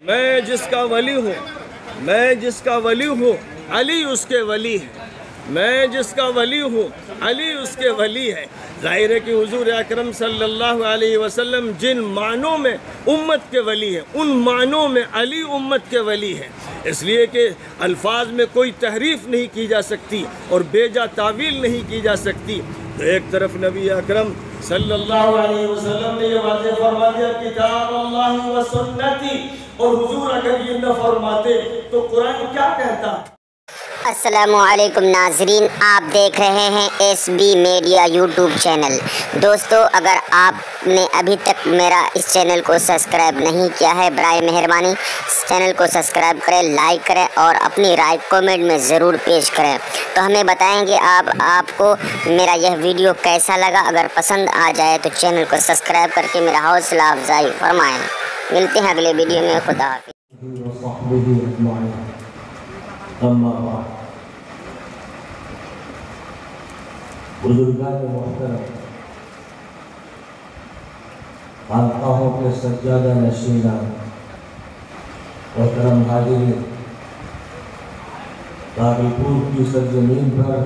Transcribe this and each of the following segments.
میں جس کا ولی ہوں علی اس کے ولی ہے، میں جس کا ولی ہوں علی اس کے ولی ہے۔ ظاہر ہے کہ حضور اکرم صلی اللہ علیہ وسلم جن معنوں میں امت کے ولی ہیں ان معنوں میں علی امت کے ولی ہے، اس لیے کہ الفاظ میں کوئی تحریف نہیں کی جا سکتی اور بیجا تعویل نہیں کی جا سکتی۔ تو ایک طرف نبی اکرم صلی اللہ علیہ وسلم نے یہ واضح فرما دیا کتاب اللہ و سنتی، اور حضور اگر یہ نہ فرماتے تو قرآن کیا کہتا؟ السلام علیکم ناظرین، آپ دیکھ رہے ہیں S B media YouTube channel. دوستو، اگر آپ نے ابھی تک میرا اس چینل کو سبسکرائب نہیں کیا ہے، برائے مہربانی اس چینل کو سبسکرائب کریں، لائک کریں اور اپنی رائے کومنٹ میں ضرور پیش کریں۔ تو ہمیں بتائیں کہ آپ کو میرا یہ ویڈیو کیسا لگا۔ اگر پسند آ جائے تو چینل کو سبسکرائب کر کے میرا حوصلہ افزائی فرمائیں۔ ملتے ہیں اگلے ویڈیو میں، خدا حافظ۔ اما بعد، بزرگان محترم، خانقاہوں کے سجادہ نشینان، محترم حاضرین، راولپور کی سرزمین پر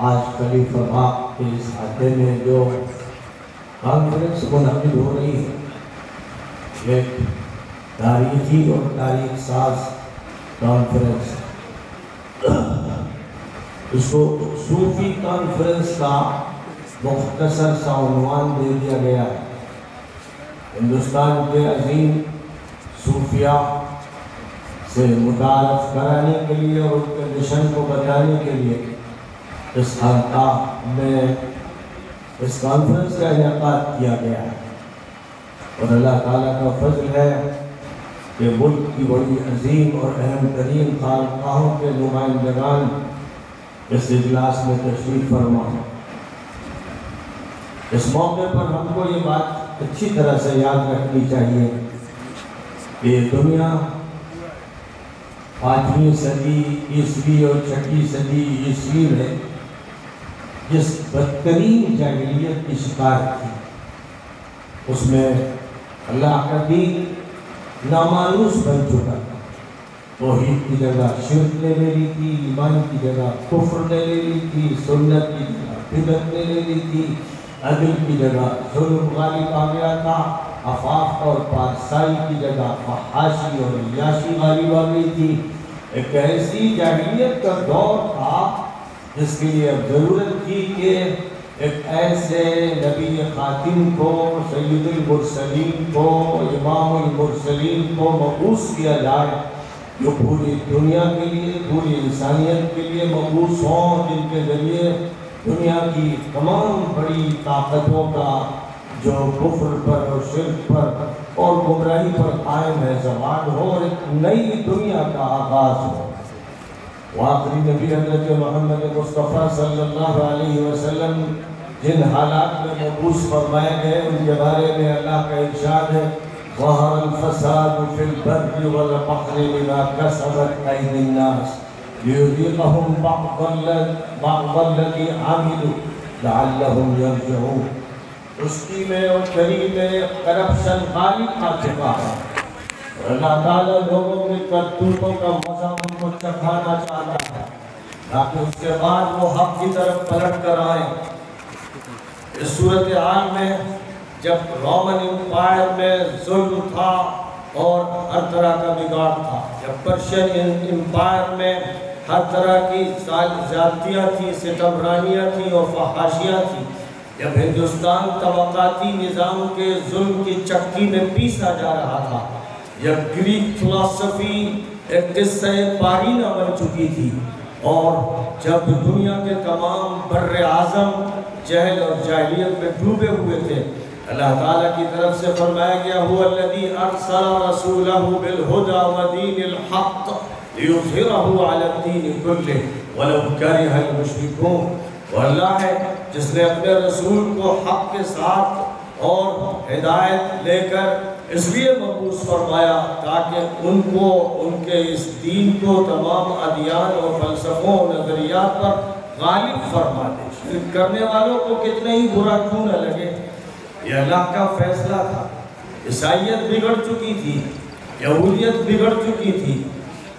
آج خلیفہ باغ کے اس عہدے میں جو کانفرنس منعقد ہو رہی ہے، ایک تاریخی اور تاریخ ساز کانفرنس، اس کو صوفی کانفرنس کا مختصر سا عنوان دے دیا گیا ہے۔ ہندوستان کے عظیم صوفیاء سے متعارف کرانے کے لیے اور ان کے مشن کو بتانے کے لیے اس خانقاہ میں اس کانفرنس کا انعقاد کیا گیا ہے، اور اللہ تعالیٰ کا فضل ہے کہ ملک کی بڑی عظیم اور اہم ترین خانقاہوں کے نمائندگان اس اجلاس میں تشریف فرما ہیں۔ اس موقع پر ہم کو یہ بات اچھی طرح سے یاد رکھنی چاہیے کہ دنیا 5ویں صدی عیسوی اور 6ٹھی صدی عیسوی میں جس بدترین جاہلیت کی شکار تھی، اس میں اللہ کا دین نامانوس بن چکا تھا۔ توحید کی جگہ شرک نے لے لی تھی، ایمان کی جگہ کفر نے لے لی تھی، سنت کی جگہ بدعت نے لے لی تھی، عدل کی جگہ ظلم غالب آ گیا تھا، عفاف اور پارسائی کی جگہ فحاشی اور عیاشی غالب آ گئی تھی۔ ایک ایسی جاہلیت کا دور تھا جس کے لیے اب ضرورت تھی کہ ایک ایسے نبی خاتم کو، سید المرسلین کو، امام المرسلین کو مبعوث کیا جائے جو پوری دنیا کے لیے، پوری انسانیت کے لیے مبعوث ہوں، جن کے ذریعے دنیا کی تمام بڑی طاقتوں کا جو کفر پر اور شرک پر اور گمراہی پر قائم ہے زوال ہو اور ایک نئی دنیا کا آغاز ہو۔ آخری نبی حضرت محمد مصطفیٰ صلی اللہ علیہ وسلم جن حالات میں مبعوث فرمائے گئے ان کے بارے میں اللہ کا ارشاد ہے ظہر الفساد فی البر والبحر بما کسبت ایدی الناس لیذیقہم بعض الذی عملوا لعلہم یرجعون۔ رشدی میں اور چری میں کرپشن غالب آ چکا ہے، اللہ تعالیٰ لوگوں کے کرتوتوں کا مزہ ان کو چکھانا چاہتا ہے تاکہ اس کے بعد وہ حق کی طرف پلٹ کر آئیں۔ اس صورتحال میں جب رومن امپائر میں ظلم تھا اور ہر طرح کا بگاڑ تھا، جب پرشین امپائر میں ہر طرح کی زیادتیاں تھیں، ستمرانیاں تھیں اور فحاشیاں تھیں، جب ہندوستان طبقاتی نظام کے ظلم کی چکی میں پیسا جا رہا تھا، جب گریک فلسفی ایک قصہ پارینہ بن چکی تھی، اور جب دنیا کے تمام بر اعظم جہل اور جاہلیت میں ڈوبے ہوئے تھے، اللہ تعالیٰ کی طرف سے فرمایا گیا هو الذی ارسل رسولہ بالہدی ودین الحق لیظہرہ علی الدین کلہ ولو کرہ المشرکون۔ وہ اللہ ہے جس نے اپنے رسول کو حق کے ساتھ اور ہدایت لے کر اس لیے مبعوث فرمایا تاکہ ان کو ان کے اس دین کو تمام ادیان اور فلسفوں اور نظریات پر غالب فرما دے۔ شرک کرنے والوں کو کتنے ہی برا کیوں نہ لگے، یہ اللہ کا فیصلہ تھا۔ عیسائیت بگڑ چکی تھی، یہودیت بگڑ چکی تھی،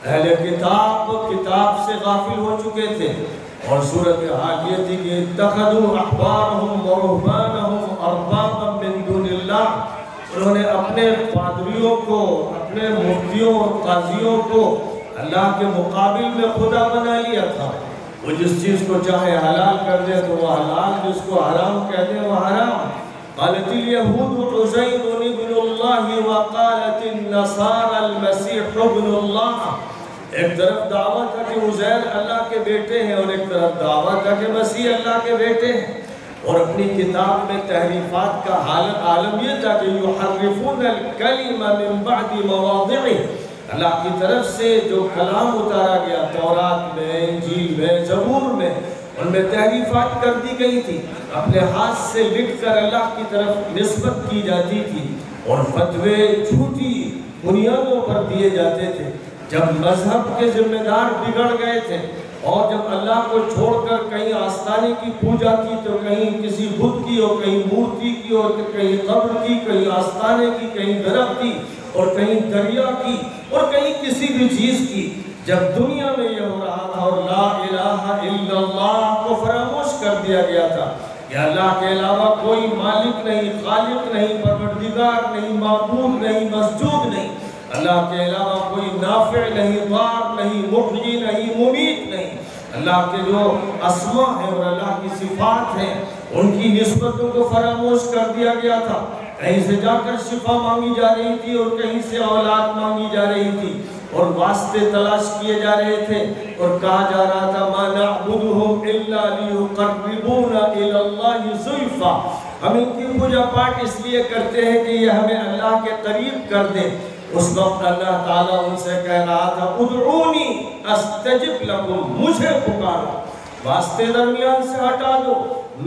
اہل کتاب سے غافل ہو چکے تھے، اور صورتحال یہ تھی کہ اتخذوا احبارهم ورهبانهم اربابا من دون اللہ، انہوں نے اپنے پادریوں کو، اپنے مفتیوں اور قاضیوں کو اللہ کے مقابل میں خدا بنا لیا تھا۔ وہ جس چیز کو چاہے حلال کر دے تو وہ حلال، جس کو حرام کہہ دے وہ حرام۔ قالت اليهود عزير ابن الله وقالت النصارى المسيح ابن الله۔ ایک طرف دعوت ہے کہ عزیر اللہ کے بیٹے ہیں، اور ایک طرف دعوت ہے کہ مسیح اللہ کے بیٹے ہیں، اور اپنی کتاب میں تحریفات کا عالم یہ تھا کہ یحرفون الکلم من بعد مواضعہ، اللہ کی طرف سے جو کلام اتارا گیا تورات میں، انجیل میں، زبور میں، ان میں تحریفات کر دی گئی تھی، اپنے ہاتھ سے لکھ کر اللہ کی طرف نسبت کی جاتی تھی، اور فتوے جھوٹی بنیادوں پر دیے جاتے تھے۔ جب مذہب کے ذمہ دار بگڑ گئے تھے، اور جب اللہ کو چھوڑ کر کہیں آستانے کی پوجا کی تو کہیں کسی بت کی، اور کہیں مورتی کی، اور کہیں قبر کی، کہیں آستانے کی، کہیں درخت کی، اور کہیں دریا کی، اور کہیں کسی بھی چیز کی، جب دنیا میں یہ ہو رہا تھا اور لا الہ الا اللہ کو فراموش کر دیا گیا تھا کہ اللہ کے علاوہ کوئی مالک نہیں، خالق نہیں، پروردگار نہیں، معبود نہیں، مسجود نہیں، اللہ کے علاوہ کوئی نافع نہیں، ضار نہیں، محیی نہیں، ممیت نہیں، اللہ کے جو اسماء ہیں اور اللہ کی صفات ہیں ان کی نسبتوں کو فراموش کر دیا گیا تھا۔ کہیں سے جا کر شفا مانگی جا رہی تھی، اور کہیں سے اولاد مانگی جا رہی تھی، اور واسطے تلاش کیے جا رہے تھے، اور کہا جا رہا تھا مَا نَعْبُدُهُمْ إِلَّا لِيُقَرِّبُونَ إِلَى اللَّهِ زُلْفَىٰ، ہم ان کی پوجا پاٹ اس لیے کرتے ہیں کہ یہ ہمیں اللہ کے قریب کر دے۔ اس وقت اللہ تعالیٰ ان سے کہہ رہا تھا ادعونی استجب لکم، مجھے پکارو، واسطے درمیان سے ہٹا دو،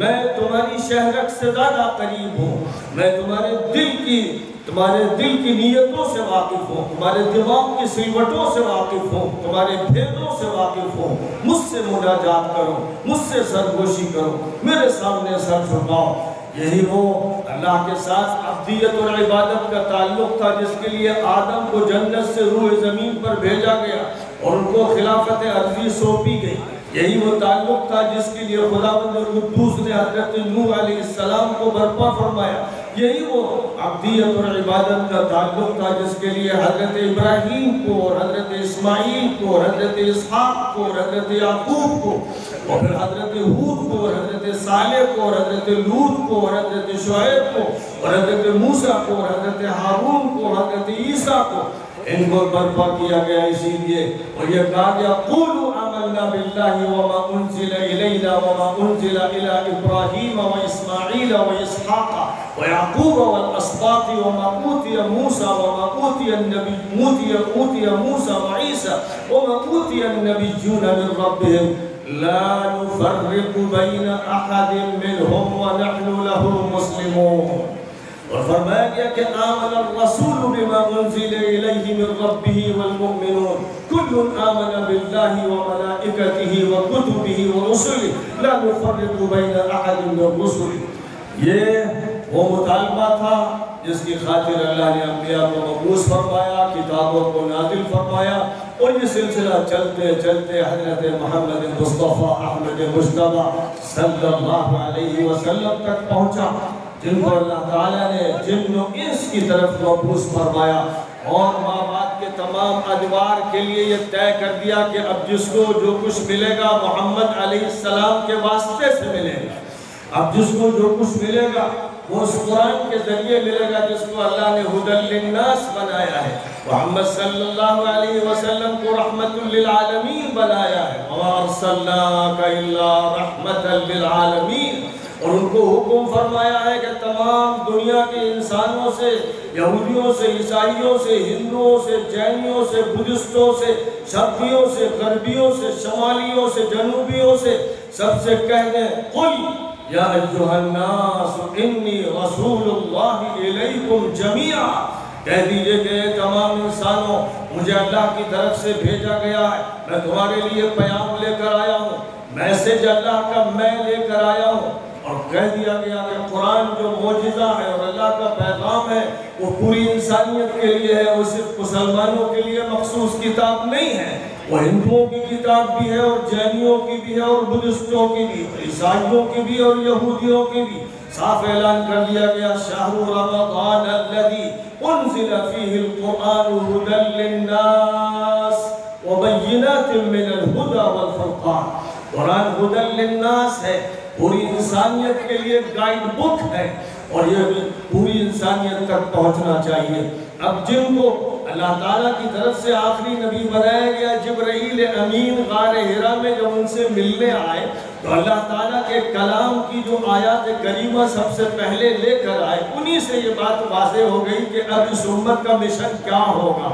میں تمہاری شہرک سے زیادہ قریب ہوں، میں تمہارے دل کی نیتوں سے واقف ہوں، تمہارے دماغ کی سلوٹوں سے واقف ہوں، تمہارے بھیدوں سے واقف ہوں، مجھ سے مناجات کرو، مجھ سے سرگوشی کرو، میرے سامنے سر جھکاؤ۔ یہی وہ اللہ کے ساتھ عبدیت اور عبادت کا تعلق تھا جس کے لیے آدم کو جنت سے روح زمین پر بھیجا گیا اور ان کو خلافت ارضی سونپی گئی۔ یہی وہ تعلق تھا جس کے لیے خداوند قدوس نے حضرت نوح علیہ السلام کو برپا فرمایا۔ یہی وہ عبدیت اور عبادت کا تعلق تھا جس کے لیے حضرت ابراہیم کو اور حضرت اسماعیل کو اور حضرت اسحاق کو اور حضرت یعقوب کو اور پھر حضرت ہود کو اور حضرت صالح کو اور حضرت لوط کو اور حضرت شعیب کو اور حضرت موسیٰ کو اور حضرت ہارون کو حضرت عیسیٰ کو ان کو برپا کیا گیا۔ اسی لیے اور یہ کہا گیا قولوا آمنا باللہ وما انزل الینا وما انزل الی ابراہیم واسماعیل واسحاق ویعقوب والاسباط وما اوتی موسیٰ وما اوتی موسیٰ وعیسیٰ وما اوتی النبیون من ربهم لا نفرق بین احد منهم ونحن له مسلمون۔ اور فرمایا گیا کہ آمن الرسول بما انزل الیہ من ربہ والمؤمنون کل آمن باللہ وملائکتہ وکتبہ ورسلہ لا نفرق بین احد من رسلہ۔ یہ وہ مطالبہ تھا جس کی خاطر اللہ نے انبیاء کو مبعوث فرمایا، کتابوں کو نازل فرمایا، اور یہ سلسلہ چلتے چلتے حضرت محمد مصطفیٰ احمد مجتبیٰ صلی اللہ علیہ وسلم تک پہنچا، جن کو اللہ تعالیٰ نے جن و انس کی طرف مبعوث فرمایا، اور ماں باپ کے تمام ادوار کے لیے یہ طے کر دیا کہ اب جس کو جو کچھ ملے گا محمد علیہ السلام کے واسطے سے ملے گا، اب جس کو جو کچھ ملے گا وہ اس قرآن کے ذریعے ملے گا جس کو اللہ نے ہدی للناس بنایا ہے، محمد صلی اللہ علیہ وسلم کو رحمت للعالمین بنایا ہے، وَمَا أَرْسَلْنَاكَ إِلَّا رَحْمَةً لِلْعَالَمِينَ، اور ان کو حکم فرمایا ہے کہ تمام دنیا کے انسانوں سے، یہودیوں سے، عیسائیوں سے، ہندوؤں سے، جینیوں سے، بدھسٹوں سے، شرقیوں سے، غربیوں سے، شمالیوں سے، جنوبیوں سے سب سے کہہ دیں قل یا ایھا الناس انی رسول اللہ الیکم جمیعا، کہہ دیجئے کہ تمام انسانوں مجھے اللہ کی طرف سے بھیجا گیا ہے، میں تمہارے لیے پیام لے کر آیا ہوں، میسج اللہ کا میں لے کر آیا ہوں، اور کہہ دیا گیا کہ قرآن جو معجزہ ہے اور اللہ کا پیغام ہے وہ پوری انسانیت کے لیے ہے، وہ صرف مسلمانوں کے لیے مخصوص کتاب نہیں ہے، وہ ہندوؤں کی کتاب بھی ہے اور جینیوں کی بھی ہے اور بدھسٹوں کی بھی اور عیسائیوں کی بھی اور یہودیوں کی بھی۔ صاف اعلان کر دیا گیا شہر رمضان الذی انزل فیہ القرآن ھدی للناس وبینات من الہدی والفرقان۔ قرآن ھدی للناس ہے، پوری انسانیت کے لیے گائیڈ بک ہے اور یہ پوری انسانیت تک پہنچنا چاہیے۔ اب جن کو اللہ تعالیٰ کی طرف سے آخری نبی بنایا گیا جبرائیل امین غار حرا میں جب ان سے ملنے آئے تو اللہ تعالیٰ کے کلام کی جو آیات کریمہ سب سے پہلے لے کر آئے، انہی سے یہ بات واضح ہو گئی کہ اب اس امت کا مشن کیا ہوگا۔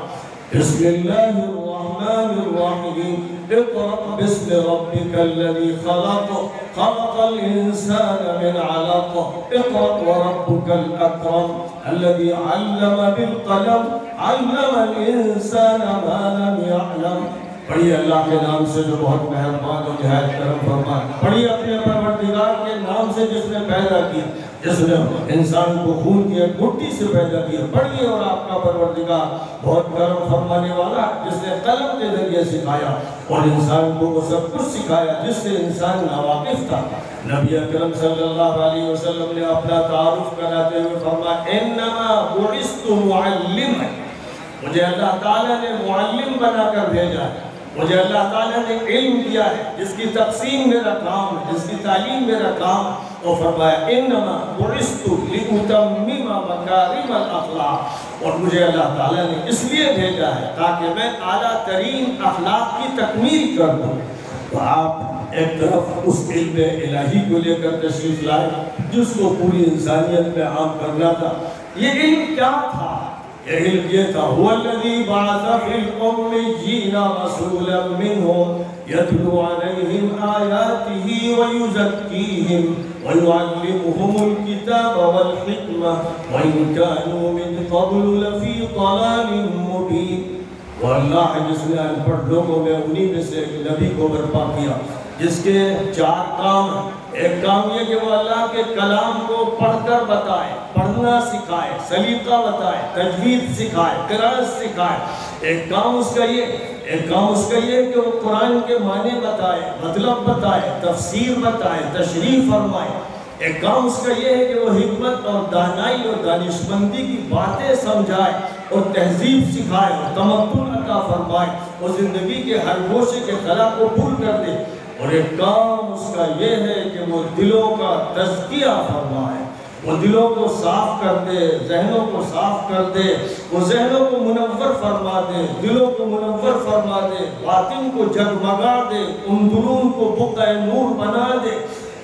بسم اللہ الرحمن الرحیم اقرأ باسم ربک الذی خلق خلق الانسان من علق اقرأ وربک الاکرم الذی علم بالقلم علم الانسان ما لم يعلم۔ پڑھیے اللہ کے نام سے جو بہت مہربان و نہایت کرم فرمان۔ پڑھیے اپنے پروردگار کے نام سے جس نے پیدا کیا، جس نے انسان کو خون کی ایک مٹھی سے پیدا کیا۔ پڑھیے اور آپ کا پروردگار بہت کرم فرمانے والا جس نے قلم کے ذریعے سکھایا اور انسان کو وہ سب کچھ سکھایا جس سے انسان ناواقف تھا۔ نبی اکرم صلی اللہ علیہ وسلم نے اپنا تعارف کراتے ہوئے فرمایا انما بعثت معلما، مجھے اللہ تعالیٰ نے معلم بنا کر بھیجا ہے، مجھے اللہ تعالیٰ نے علم دیا ہے جس کی تقسیم میرا کام ہے، جس کی تعلیم میرا کام ہے۔ اور فرمایا انما بعثت لاتمم مکارم الاخلاق، اور مجھے اللہ تعالیٰ نے اس لیے بھیجا ہے تاکہ میں اعلیٰ ترین اخلاق کی تکمیل کر دوں۔ تو آپ ایک طرف اس علم الہی کو لے کر تشریف لائے جس کو پوری انسانیت میں عام کرنا تھا۔ یہ علم کیا تھا؟ یہ علم یہ تھا هو الذی بعث فی الامیین رسولا منہم یتلو علیہم آیاتہ ویزکیہم ویعلمہم الکتاب والحکمہ وإن كانوا من قبل لفی ضلال مبین۔ وہ اللہ ہے جس نے ان پڑھ لوگوں میں انہی میں سے ایک نبی کو برپا کیا جس کے 4 کام ہیں۔ ایک کام یہ کہ وہ اللہ کے کلام کو پڑھ کر بتائے، پڑھنا سکھائے، سلیقہ بتائے، تجوید سکھائے، قرآن سکھائے۔ ایک کام اس کا یہ کہ وہ قرآن کے معنی بتائے، مطلب بتائے، تفسیر بتائے، تشریح فرمائے۔ ایک کام اس کا یہ ہے کہ وہ حکمت اور دانائی اور دانشمندی کی باتیں سمجھائے اور تہذیب سکھائے اور تمدن عطا فرمائے اور زندگی کے ہر گوشے کے خلا کو پر کر دے۔ اور ایک کام اس کا یہ ہے کہ وہ دلوں کا تزکیہ فرمائے، وہ دلوں کو صاف کر دے، ذہنوں کو صاف کر دے، وہ ذہنوں کو منور فرما دے، دلوں کو منور فرما دے، باطن کو جگمگا دے، اندرون کو بقع نور بنا دے،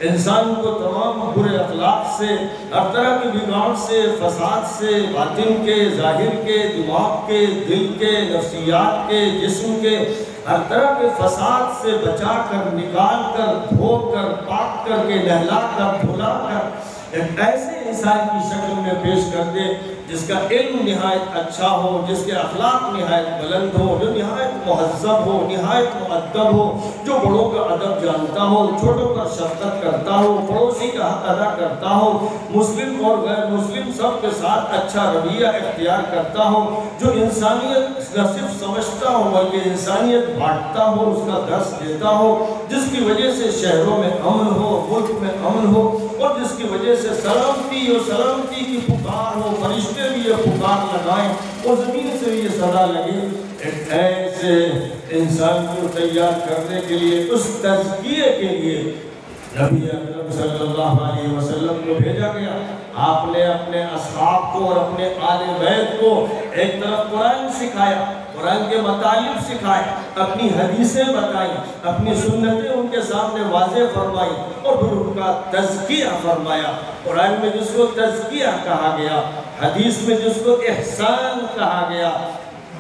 انسان کو تمام برے اخلاق سے، ہر طرح کی بگاڑ سے، فساد سے، باطن کے، ظاہر کے، دماغ کے، دل کے، نفسیات کے، جسم کے، ہر طرح کے فساد سے بچا کر، نکال کر، دھو کر، پاک کر کے، نہلا کر، دھلا کر ایک ایسے انسان کی شکل میں پیش کر دے جس کا علم نہایت اچھا ہو، جس کے اخلاق نہایت بلند ہو، جو نہایت مہذب ہو، نہایت مؤدب ہو، جو بڑوں کا ادب جانتا ہو، چھوٹوں پر شفقت کرتا ہو، پڑوسی کا حق ادا کرتا ہو، مسلم اور غیر مسلم سب کے ساتھ اچھا رویہ اختیار کرتا ہو، جو انسانیت نہ صرف سمجھتا ہو بلکہ انسانیت بانٹتا ہو، اس کا درس دیتا ہو، جس کی وجہ سے شہروں میں امن ہو، ملک میں امن ہو، اور جس کی وجہ سے سلامتی اور سلامتی کی پکار ہو، فرشتے بھی یہ پکار لگائیں اور زمین سے بھی یہ صدا لگے۔ ایک ایسے انسان کو تیار کرنے کے لیے، اس تزکیے کے لیے نبی اکرم صلی اللہ علیہ وسلم کو بھیجا گیا۔ آپ نے اپنے اصحاب کو اور اپنے آل بیت کو ایک طرف قرآن سکھایا، قرآن کے مطالب سکھائے، اپنی حدیثیں بتائیں، اپنی سنتیں ان کے سامنے واضح فرمائیں اور پھر ان کا تزکیہ فرمایا۔ قرآن میں جس کو تزکیہ کہا گیا، حدیث میں جس کو احسان کہا گیا،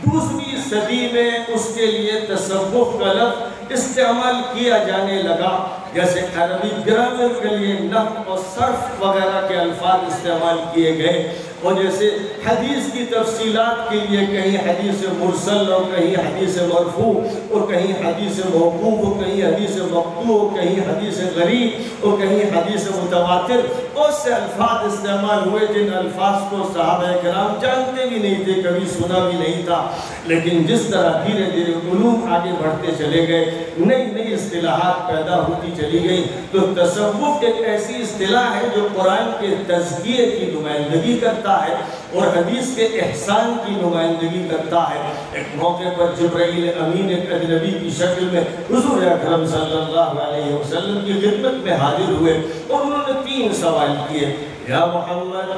2ویں صدی میں اس کے لیے تصوف کا لفظ استعمال کیا جانے لگا، جیسے عربی گرامر کے لیے نحو اور صرف وغیرہ کے الفاظ استعمال کیے گئے۔ اور جیسے حدیث کی تفصیلات کے لیے کہیں حدیث مرسل اور کہیں حدیث مرفوع اور کہیں حدیث موقوف اور کہیں حدیث مقطوع اور کہیں حدیث غریب اور کہیں حدیث متواتر، بہت سے الفاظ استعمال ہوئے جن الفاظ کو صحابہ کرام جانتے بھی نہیں تھے، کبھی سنا بھی نہیں تھا، لیکن جس طرح دھیرے دھیرے علوم آگے بڑھتے چلے گئے، نئی نئی اصطلاحات پیدا ہوتی چلی گئی، تو تصوف ایک ایسی اصطلاح ہے جو قرآن کے تزکیے کی نمائندگی کرتا ہے اور حدیث کے احسان کی نمائندگی کرتا ہے۔ ایک موقع پر جبرائیل امین ایک اجنبی کی شکل میں حضور اکرم صلی اللہ علیہ وسلم کی خدمت میں حاضر ہوئے اور انہوں نے 3 سوال کیے، یا محمد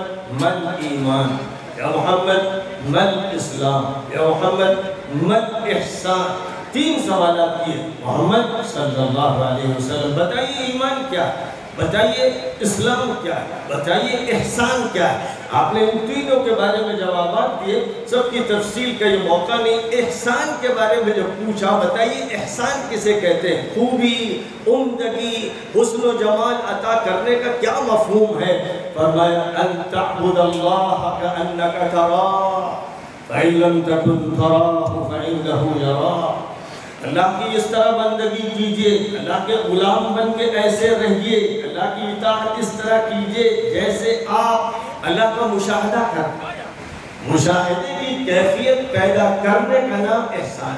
من ایمان، یا محمد من اسلام، یا محمد من احسان۔ 3 سوالات کیے، محمد صلی اللہ علیہ وسلم بتائیے ایمان کیا ہے، بتائیے اسلام کیا ہے، بتائیے احسان کیا ہے۔ آپ نے ان تینوں کے بارے میں جوابات دیے، سب کی تفصیل کا یہ موقع نہیں۔ احسان کے بارے میں جب پوچھا، بتائیے احسان کسے کہتے ہیں، خوبی، عمدگی، حسن و جمال عطا کرنے کا کیا مفہوم ہے؟ فرمایا ان تعبد اللہ کأنک تراہ فإن لم تکن تراہ فإنہ یراہ۔ اللہ کی اس طرح بندگی کیجئے، اللہ کے غلام بن کے ایسے رہیے، اللہ کی اطاعت اس طرح کیجئے جیسے آپ اللہ کا مشاہدہ کرتے ہیں۔ مشاہدے کی کیفیت پیدا کرنے کا نام احسان،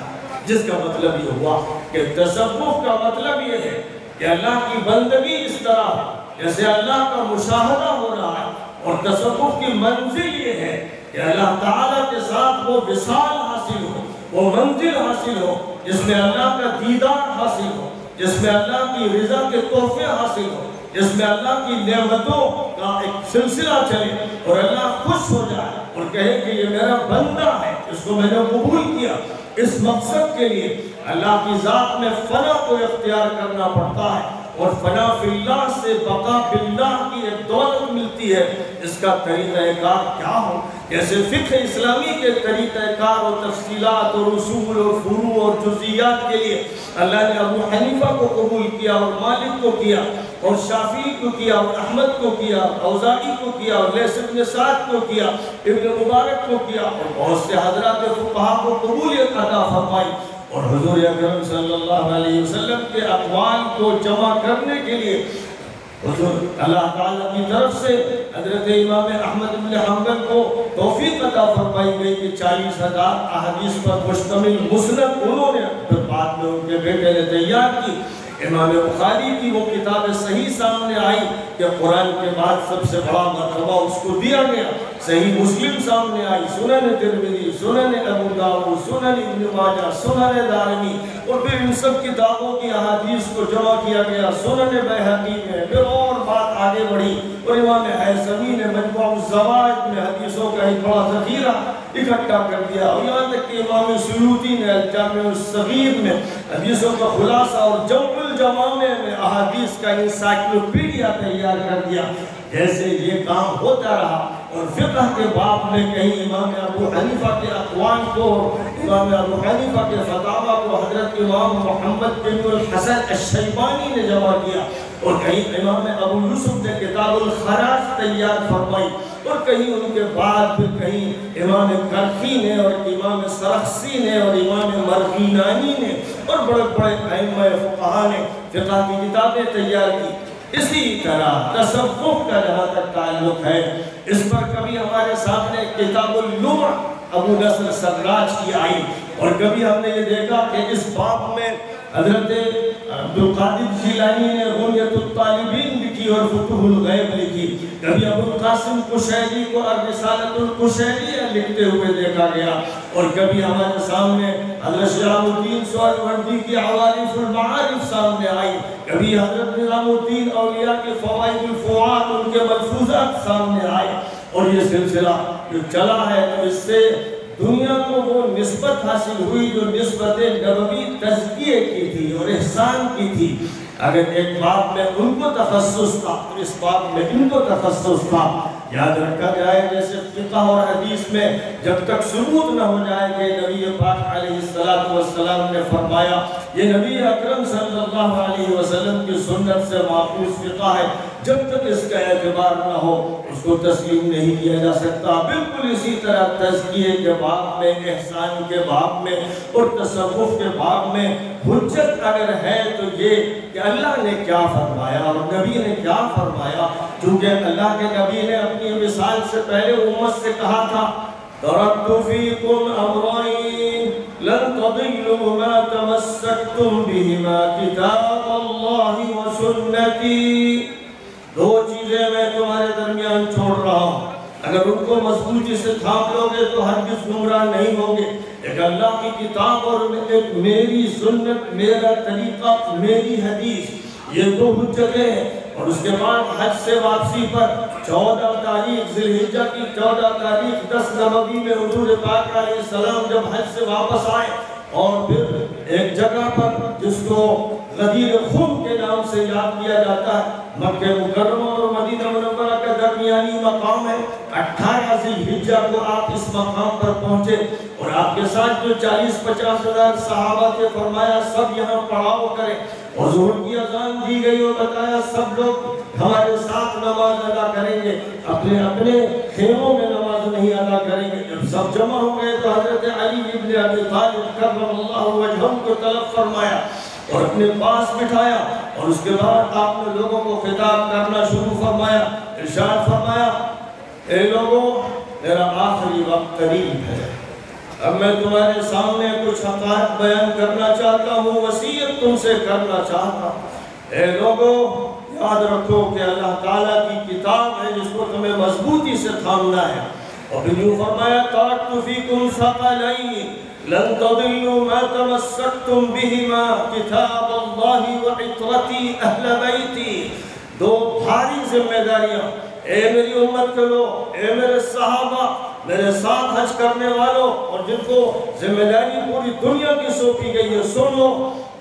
جس کا مطلب یہ ہوا کہ تصوف کا مطلب یہ ہے کہ اللہ کی بندگی اس طرح جیسے اللہ کا مشاہدہ ہو رہا ہے، اور تصوف کی منزل یہ ہے کہ اللہ تعالیٰ کے ساتھ وہ وصال حاصل ہو، وہ منزل حاصل ہو جس میں اللہ کا دیدار حاصل ہو، جس میں اللہ کی رضا کے تحفے حاصل ہو، جس میں اللہ کی نعمتوں کا ایک سلسلہ چلے اور اللہ خوش ہو جائے اور کہے کہ یہ میرا بندہ ہے، اس کو میں نے قبول کیا۔ اس مقصد کے لیے اللہ کی ذات میں فنا کو اختیار کرنا پڑتا ہے، اور فنا فی اللہ سے بقا باللہ کی ایک دولت ملتی ہے۔ اس کا طریقہ کار کیا ہو؟ جیسے فقہ اسلامی کے طریقہ کار اور تفصیلات اور اصول اور فروع اور جزئیات کے لیے اللہ نے ابو حنیفہ کو قبول کیا اور مالک کو کیا اور شافعی کو کیا اور احمد کو کیا، اوزاعی کو کیا اور لیث بن سعد کو کیا، ابن مبارک کو کیا، اور بہت سے حضرات فقہا کو قبولیت عطا فرمائی۔ اور حضور اکرم صلی اللہ علیہ وسلم کے اقوال کو جمع کرنے کے لیے حضور اللہ تعالیٰ کی طرف سے حضرت امام احمد بن حنبل کو توفیق عطا فرمائی گئی کہ 40,000 احادیث پر مشتمل مسند انہوں نے، پھر بعد میں ان کے بیٹے نے تیار کی۔ امام بخاری کی وہ کتاب صحیح سامنے آئی کہ قرآن کے بعد سب سے بڑا مرتبہ اس کو دیا گیا۔ صحیح مسلم سامنے آئی، سنن ترمذی، سنن ابو داؤد، سنن ابن ماجہ، سنن دارمی، اور پھر ان سب کتابوں کی احادیث کو جمع کیا گیا سنن بیہقی میں۔ پھر اور بات آگے بڑھی اور امام حیثمی نے مجموع الزوائد میں حدیثوں کا ایک بڑا ذخیرہ اکٹھا کر دیا، اور یہاں تک کہ امام سیوطی نے الجامع الصغیر میں حدیثوں کا خلاصہ اور جمع الجوامع میں احادیث کا انسائکلوپیڈیا تیار کر دیا۔ جیسے یہ کام ہوتا رہا اور فقہ کے باب میں کہیں امام ابو حنیفہ کے اقوال کو، امام ابو حنیفہ کے فتاویٰ کو حضرت امام محمد بن الحسن الشیبانی نے جمع کیا، اور کہیں امام ابو یوسف نے کتاب الخراج تیار فرمائی، اور کہیں ان کے بعد پھر کہیں امام کرخی نے اور امام سرخسی نے اور امام مرغینانی نے اور بڑے بڑے ائمہ فقہا نے فقہ کی کتابیں تیار کی۔ اسی طرح تصوف کا جہاں تک تعلق ہے، اس پر کبھی ہمارے سامنے کتاب اللمع ابو نصر سراج کی آئی، اور کبھی ہم نے یہ دیکھا کہ اس باب میں حضرت عبدالقادر جیلانی نے غنیۃ الطالبین لکھی اور فتح الغیب لکھی، کبھی ابو القاسم قشیری کو الرسالۃ القشیریہ لکھتے ہوئے دیکھا گیا، اور کبھی ہمارے سامنے حضرت شہاب الدین سہروردی کی عوارف المعارف سامنے آئی، کبھی حضرت نظام الدین اولیاء کے فوائد الفؤاد ان کے ملفوظات سامنے آئے، اور یہ سلسلہ جو چلا ہے تو اس سے دنیا کو وہ نسبت حاصل ہوئی جو نسبت نبوی تزکیے کی تھی اور احسان کی تھی۔ اگر ایک باب میں ان کو تخصص تھا تو اس باب میں ان کو تخصص تھا۔ یاد رکھا جائے جیسے فقہ اور حدیث میں جب تک ثبوت نہ ہو جائے کہ نبی پاک علیہ السلام نے فرمایا، یہ نبی اکرم صلی اللہ علیہ وسلم کی سنت سے ماخوذ فقہ ہے، جب تک اس کا اعتبار نہ ہو اس کو تسلیم نہیں کیا جا سکتا۔ بالکل اسی طرح تزکیے کے باب میں، احسان کے باب میں اور تصوف کے باب میں حجت اگر ہے تو یہ کہ اللہ نے کیا فرمایا اور نبی نے کیا فرمایا، چونکہ اللہ کے نبی نے اپنی مثال سے پہلے امت سے کہا تھا ترکت فیکم امرین لن تضلوا ما تمسکتم بہما کتاب اللہ و سنتی، دو چیزیں میں تمہارے درمیان چھوڑ رہا ہوں، اگر ان کو مضبوطی سے تھام لو گے تو ہرگز گمراہ نہیں ہوگے۔ ایک اللہ کی کتاب اور ایک میری سنت، میرا طریقہ، میری حدیث، یہ دو حجتیں ہیں۔ اور اس کے بعد حج سے واپسی پر 14 تاریخ ذی الحجہ کی 14 تاریخ 10 نبوی میں حضور پاک علیہ السلام جب حج سے واپس آئے اور پھر ایک جگہ پر جس کو غدیر خم کے نام سے یاد کیا جاتا ہے، مکہ مکرمہ اور مدینہ منورہ کا درمیانی مقام ہے، 18 ذی الحجہ کو آپ اس مقام پر پہنچے اور آپ کے ساتھ جو 40-50 ہزار صحابہ تھے، فرمایا سب یہاں پڑاؤ کریں، اور ظہر کی اذان دی گئی اور بتایا سب لوگ ہمارے ساتھ نماز ادا کریں گے، اپنے اپنے خیموں میں نماز نہیں ادا کریں گے۔ جب سب جمع ہو گئے تو حضرت علی ابن ابی طالب کرم اللہ وجہہ کو طلب فرمایا اور اپنے پاس بٹھایا، اور اس کے بعد آپ نے لوگوں کو خطاب کرنا شروع فرمایا، ارشاد فرمایا اے لوگوں میرا آخری وقت قریب ہے، اب میں تمہارے سامنے کچھ حقائق بیان کرنا چاہتا ہوں، وصیت تم سے کرنا چاہتا ہوں۔ اے لوگوں یاد رکھو کہ اللہ تعالیٰ کی کتاب ہے جس کو تمہیں مضبوطی سے تھامنا ہے، اور پھر یوں فرمایا ترکت فیکم ثقلین لن تضلوا ما تمسکتم بہما کتاب اللہ وعطرتی اہل بیتی، دو بھاری ذمہ داریاں، اے میری امت کے لوگ، اے میرے صحابہ، میرے ساتھ حج کرنے والوں اور جن کو ذمہ داری پوری دنیا کی سونپی گئی ہے، سن لو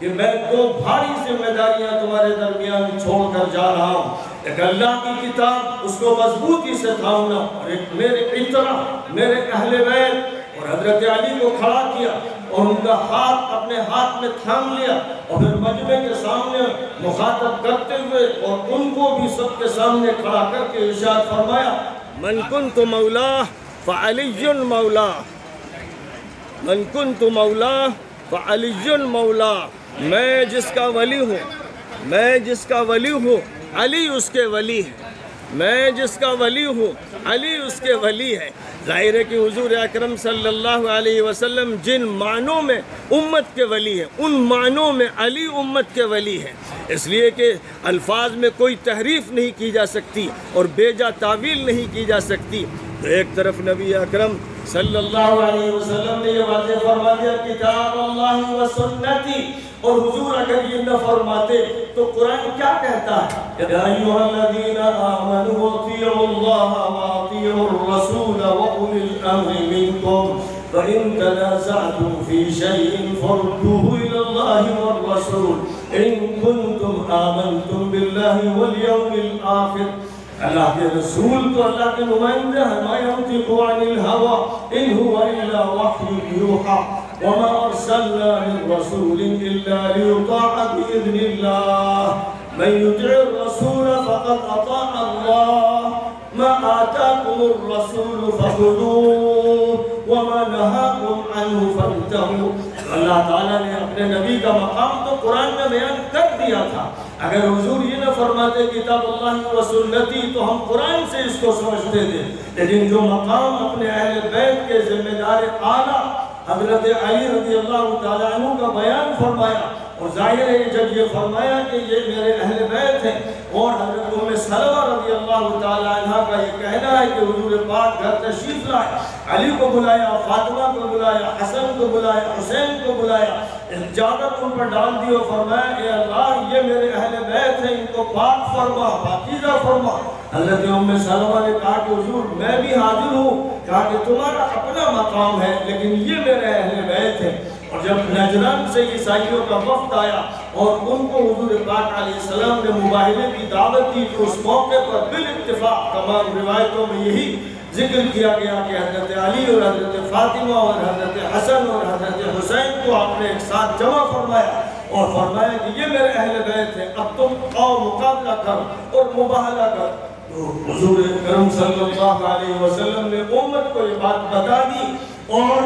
کہ میں دو بھاری ذمہ داریاں تمہارے درمیان چھوڑ کر جا رہا ہوں، ایک اللہ کی کتاب اس کو مضبوطی سے تھامنا، اور ایک میرے اطرا، میرے اہل بیت، اور حضرت علی کو کھڑا کیا اور ان کا ہاتھ اپنے ہاتھ میں تھام لیا اور پھر مجمع کے سامنے مخاطب کرتے ہوئے اور ان کو بھی سب کے سامنے کھڑا کر کے ارشاد فرمایا من کنت مولا فعلی مولا، من کنت مولا فعلی مولا، میں جس کا ولی ہوں، میں جس کا ولی ہوں علی اس کے ولی ہے، میں جس کا ولی ہوں علی اس کے ولی ہے۔ ظاہر ہے کہ حضور اکرم صلی اللہ علیہ وسلم جن معنوں میں امت کے ولی ہیں ان معنوں میں علی امت کے ولی ہیں، اس لیے کہ الفاظ میں کوئی تحریف نہیں کی جا سکتی اور بیجا تعویل نہیں کی جا سکتی۔ تو ایک طرف نبی اکرم صلی اللہ علیہ وسلم نے یہ واضح فرما دیا کتاب اللہ و سنتی، اور حضور اگر یہ نہ فرماتے تو قرآن کیا کہتا ہے؟ یا ایھا الذین آمنوا اطیعوا اللہ واطیعوا الرسول واولی الامر منکم فإن تنازعتم في شيء فردوه إلى الله والرسول إن كنتم آمنتم بالله واليوم الآخر۔ اللہ کے رسول تو اللہ کے نمائندہ ہے، ما ينطق عن الهوى إن هو إلا وحي يوحى وما أرسلنا من رسول إلا ليطاع بإذن الله من يطع الرسول فقد أطاع الله ما آتاكم الرسول فخذوه وما نهاكم عنه فانتهوا۔ اللہ تعالیٰ نے اپنے نبی کا مقام تو قرآن میں بیان کر دیا تھا، اگر حضور یہ نہ فرماتے کتاب اللہ و سنتی تو ہم قرآن سے اس کو سمجھتے تھے، لیکن جو مقام اپنے اہل بیت کے ذمہ دار اعلیٰ حضرت علی رضی اللہ تعالیٰ عنہ کا بیان فرمایا، اور ظاہر ہے جب یہ فرمایا کہ یہ میرے اہل بیت ہیں، اور حضرت ام سلمہ رضی اللہ تعالیٰ عنہ کا یہ کہنا ہے کہ حضور پاک گھر تشریف لائے، علی کو بلایا، فاطمہ کو بلایا، حسن کو بلایا، حسین کو بلایا، اجازت ان پر ڈال دی اور فرمایا اے اللہ یہ میرے اہل بیت ہیں، ان کو پاک فرما، پاکیزہ فرما۔ حضرت ام سلمہ نے کہا کہ حضور میں بھی حاضر ہوں، کہا کہ تمہارا اپنا مقام ہے لیکن یہ میرے اہل بیت ہیں، اور اور جب نجران سے عیسائیوں کا وفد آیا اور ان کو حضور پاک علیہ السلام نے مباہلے کی دعوت دی تو اس موقع پر بالاتفاق تمام روایتوں میں یہی ذکر کیا گیا کہ حضرت علی اور حضرت فاطمہ اور حضرت حسن اور حضرت حسین کو آپ نے ایک ساتھ جمع فرمایا اور فرمایا کہ یہ میرے اہل بیت ہیں، اب تم آؤ مقابلہ کر اور مباہلہ کر۔ تو حضور اکرم صلی اللہ علیہ وسلم نے امت کو یہ بات بتا دی، اور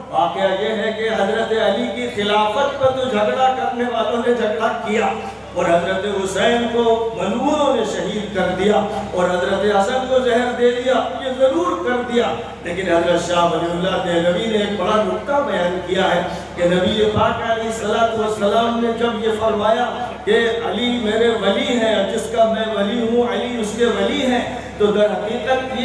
واقعہ یہ ہے کہ حضرت علی کی خلافت پر تو جھگڑا کرنے والوں نے جھگڑا کیا اور حضرت حسین کو ملعونوں نے شہید کر دیا اور حضرت حسن کو زہر دے دیا، یہ ضرور کر دیا، لیکن حضرت شاہ ولی اللہ دہلوی نے ایک بڑا نکتہ بیان کیا ہے کہ نبی پاک علیہ السلام نے جب یہ فرمایا کہ علی میرے ولی ہیں، جس کا میں ولی ہوں علی اس کے ولی ہیں، تو در حقیقت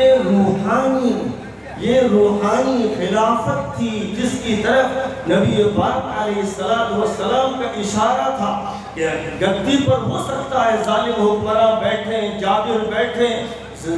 یہ روحانی خلافت تھی جس کی طرف نبی پاک علیہ السلام کا اشارہ تھا کہ گدی پر ہو سکتا ہے ظالم حکمراں بیٹھیں، جابر بیٹھیں،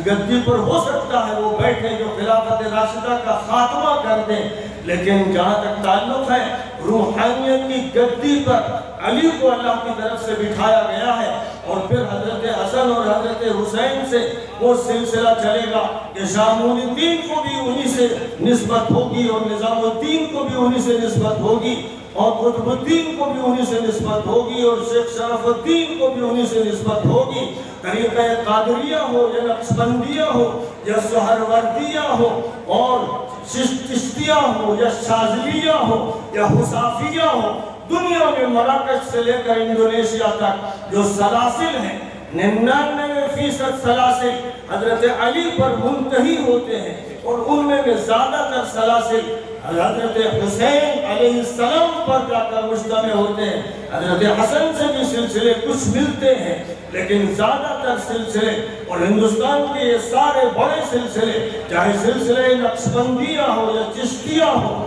گدی پر ہو سکتا ہے وہ بیٹھیں جو خلافت راشدہ کا خاتمہ کر دیں، لیکن جہاں تک تعلق ہے روحانیت کی گدی پر علی کو اللہ کی طرف سے بٹھایا گیا ہے، اور پھر حضرت حسن اور حضرت حسین سے وہ سلسلہ چلے گا کہ شاہ مولی الدین کو بھی انہی سے نسبت ہوگی اور نظام الدین کو بھی انہی سے نسبت ہوگی اور قطب الدین کو بھی انہی سے نسبت ہوگی اور شیخ شرف الدین کو بھی انہی سے نسبت ہوگی۔ طریقہ قادریہ ہو یا نقشبندیہ ہو یا سہروردیہ ہو اور چشتیہ ہو یا شاذلیہ ہو یا حصافیہ ہو، دنیا میں مراکش سے لے کر انڈونیشیا تک جو سلاسل ہیں 99% سلاسل حضرت علی پر منتہی ہوتے ہیں، اور ان میں زیادہ تر سلاسل حضرت حسین علیہ السلام پر جا کر مجتمع ہوتے ہیں۔ حضرت حسن سے بھی سلسلے کچھ ملتے ہیں، لیکن زیادہ تر سلسلے اور ہندوستان کے یہ سارے بڑے سلسلے، چاہے سلسلے نقشبندیہ ہو یا چشتیہ ہو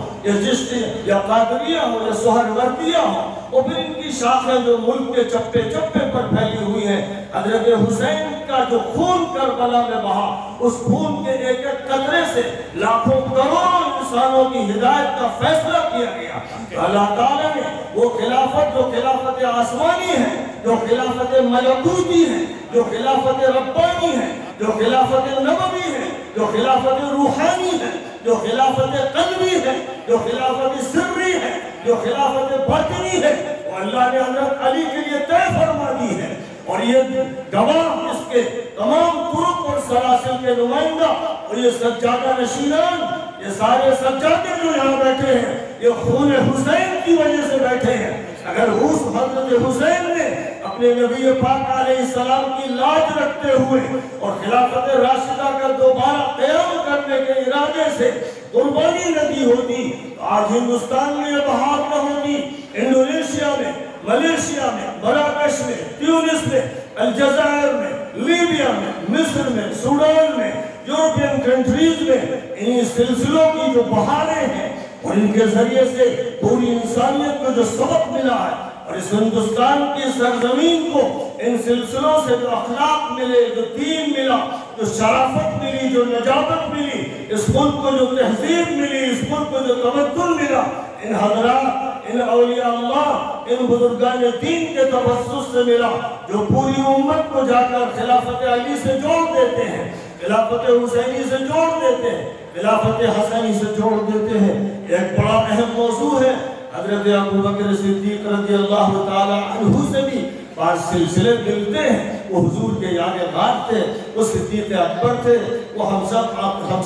یا قادریہ ہو یا سہروردیہ ہو، اور پھر ان کی شاخیں جو ملک کے چپے چپے پر پھیلی ہوئی ہیں، حضرت حسین کا جو خون کربلا میں بہا، اس خون کے ایک ایک قطرے سے لاکھوں کروڑوں انسانوں کی ہدایت کا فیصلہ کیا گیا۔ اللہ تعالیٰ نے وہ خلافت جو خلافت آسمانی ہے، جو خلافت ملکوتی ہے، جو خلافت ربانی ہے، جو خلافت نبوی ہے، جو خلافت روحانی ہے، جو خلافت قلبی ہے، جو خلافت سری ہے، جو خلافت باطنی ہے، وہ اللہ نے حضرت علی کے لیے طے فرما دی ہے، اور یہ گواہ اس کے تمام طرق اور سلاسل کے نمائندہ اور یہ سجادہ نشینان، یہ سارے سجادے جو یہاں بیٹھے ہیں، یہ خون حسین کی وجہ سے بیٹھے ہیں۔ اگر اس حضرت حسین نے اپنے نبی پاک علیہ السلام کی لاج رکھتے ہوئے اور خلافت راشدہ کا دوبارہ قیام کرنے کے ارادے سے قربانی نہ دی ہوتی، تو آج ہندوستان میں یہ بہار نہ ہوتی، انڈونیشیا میں، ملیشیا میں، مراکش میں، تیونس میں، الجزائر میں، لیبیا میں، مصر میں، سوڈان میں، یورپین کنٹریز میں، انہی سلسلوں کی جو بہاریں ہیں اور ان کے ذریعے سے پوری انسانیت کو جو سبق ملا ہے، اور اس ہندوستان کی سرزمین کو ان سلسلوں سے جو اخلاق ملے، جو دین ملا، جو شرافت ملی، جو نجابت ملی، اس ملک کو جو تہذیب ملی، اس ملک کو جو تمدن ملا، ان حضرات، ان اولیاء اللہ، ان بزرگان دین کے تبسط سے ملا، جو پوری امت کو جا کر خلافت علی سے جوڑ دیتے ہیں، خلافت حسینی سے جوڑ دیتے ہیں، خلافت حسنی سے جوڑ دیتے ہیں۔ ایک بڑا اہم موضوع ہے، حضرت ابو بکر صدیق رضی اللہ تعالی عنہ سے بھی بعض سلسلے ملتے ہیں۔ وہ حضور کے یاد غار تھے، وہ صدیق اکبر تھے، وہ ہم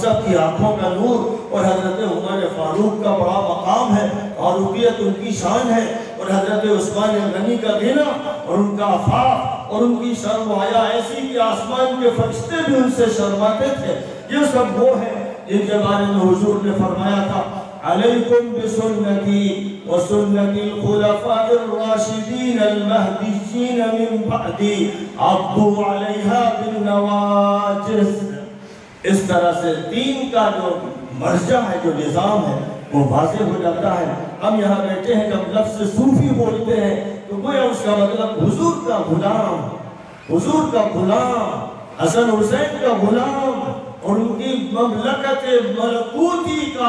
سب کی آنکھوں کا نور، اور حضرت عمر فاروق کا بڑا مقام ہے، فاروقیت ان کی شان ہے، اور حضرت عثمان غنی کا غنی اور ان کا عفاف اور ان کی شرم و حیا ایسی کہ آسمان کے فرشتے بھی ان سے شرماتے تھے۔ یہ سب وہ ہیں جن کے بارے میں حضور نے فرمایا تھا علیکم بسنتی وسنت الخلفاء الراشدین المہدیین من بعدی عضوا علیہا بالنواجذ۔ اس طرح سے دین کا جو مرجع ہے، جو نظام ہے، وہ واضح ہو جاتا ہے۔ ہم یہاں بیٹھے ہیں، جب لفظ صوفی بولتے ہیں تو گویا اس کا مطلب حضور کا غلام، حضور کا غلام، حسن حسین کا غلام، اور ان کی مملکت ملکوتی کا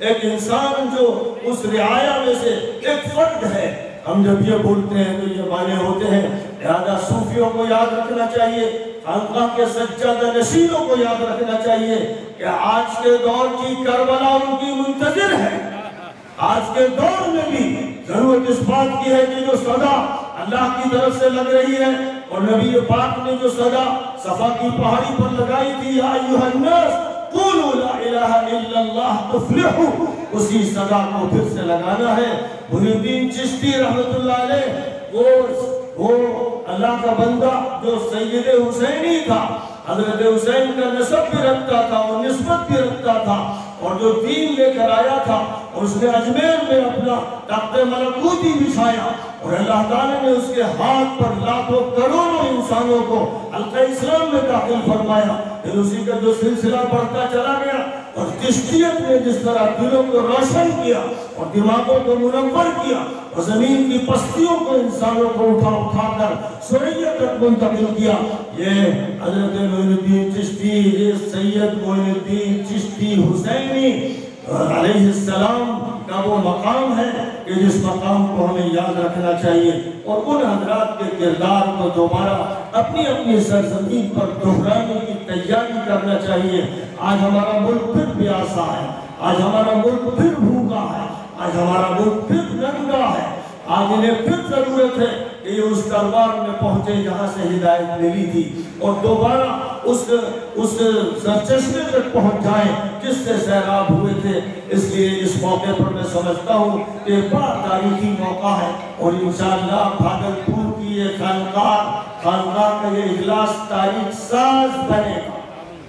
ایک انسان جو اس رعایا میں سے ایک فرد ہے. ہم جب یہ بولتے ہیں تو یہ معنی ہوتے ہیں. لہذا صوفیوں کو یاد رکھنا چاہیے, خانقاہ کے سجادہ نشینوں کو یاد رکھنا چاہیے کہ آج کے دور کی کربلا ان کی منتظر ہے. آج کے دور میں بھی ضرورت اس بات کی ہے کہ جو صدا اللہ کی طرف سے لگ رہی ہے, اور نبی پاک نے جو صدا صفا کی پہاڑی پر لگائی تھی, یا ایھا الناس قولوا لا الہ الا اللہ تفلحوا, اسی صدا کو پھر سے لگانا ہے. محی الدین چشتی رحمت اللہ علیہ وہ اللہ کا بندہ جو سید حسینی تھا, حضرت حسین کا نسب بھی رکھتا تھا اور نسبت بھی رکھتا تھا, اور جو دین لے کر آیا تھا, اور اس نے اجمیر میں اپنا تخت ملکوتی بچھایا, اور اللہ تعالیٰ نے اس کے ہاتھ پر لاکھوں کروڑوں انسانوں کو حلقہ اسلام میں داخل فرمایا. پھر اسی کا جو سلسلہ بڑھتا چلا گیا, اور چشتیت نے جس طرح دلوں کو روشن کیا اور دماغوں کو منور کیا, اور زمین کی پستیوں کو انسانوں کو اٹھا کر سریت تک منتقل کیا, یہ حضرت معین الدین چشتی, یہ سید معین الدین چشتی حسینی علیہ السلام کا وہ مقام ہے کہ جس مقام کو ہمیں یاد رکھنا چاہیے, اور ان حضرات کے کردار کو دوبارہ اپنی اپنی سرزمین پر دہرانے کی تیاری کرنا چاہیے. آج ہمارا ملک پھر پیاسا ہے, آج ہمارا ملک پھر بھوکا ہے, آج ہمارا ملک پھر ننگا ہے. آج انہیں پھر ضرورت ہے کہ یہ اس دربار میں پہنچے جہاں سے ہدایت ملی تھی, اور دوبارہ اس سرچشمے تک پہنچ جائیں جس سے سیراب ہوئے تھے. اس لیے اس موقع پر میں سمجھتا ہوں کہ بڑا تاریخی موقع ہے, اور انشاءاللہ بھاگلپور کی یہ خانقاہ کا یہ اجلاس تاریخ ساز بنے گا.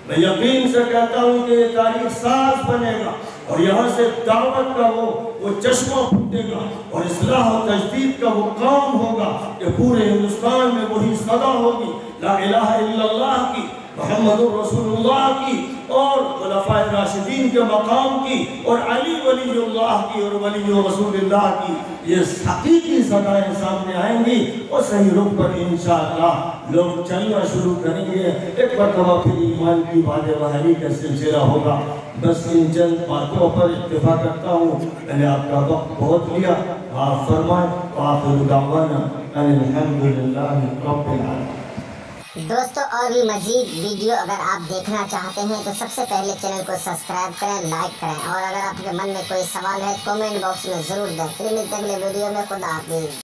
میں یقین سے کہتا ہوں کہ یہ تاریخ ساز بنے گا, اور یہاں سے دعوت کا وہ چشمہ پھوٹے گا, اور اصلاح و تجدید کا وہ کام ہوگا کہ پورے ہندوستان میں وہی صدا ہوگی لا الہ الا اللہ کی, محمد رسول اللہ کی, اور خلفائے راشدین کے مقام کی, اور علی ولی اللہ کی, اور ولی رسول اللہ کی. یہ حقیقی صدائیں سامنے آئیں گی, اور صحیح رخ پر انشاءاللہ لوگ چلنا شروع کریں گے. ایک مرتبہ پھر ایمان کی وعد بہاری کا سلسلہ ہوگا. بس ان چند باتوں پر اکتفا کرتا ہوں, میں نے آپ کا وقت بہت لیا. آپ فرمائیں. وآخر دعوانا ان الحمدللہ رب العالمین. دوستو اور بھی مزید ویڈیو اگر آپ دیکھنا چاہتے ہیں تو سب سے پہلے چینل کو سبسکرائب کریں, لائک کریں, اور اگر آپ کے من میں کوئی سوال ہے کامنٹ باکس میں ضرور دیں. پھر ملتے ہیں اگلے ویڈیو میں. خدا حافظ.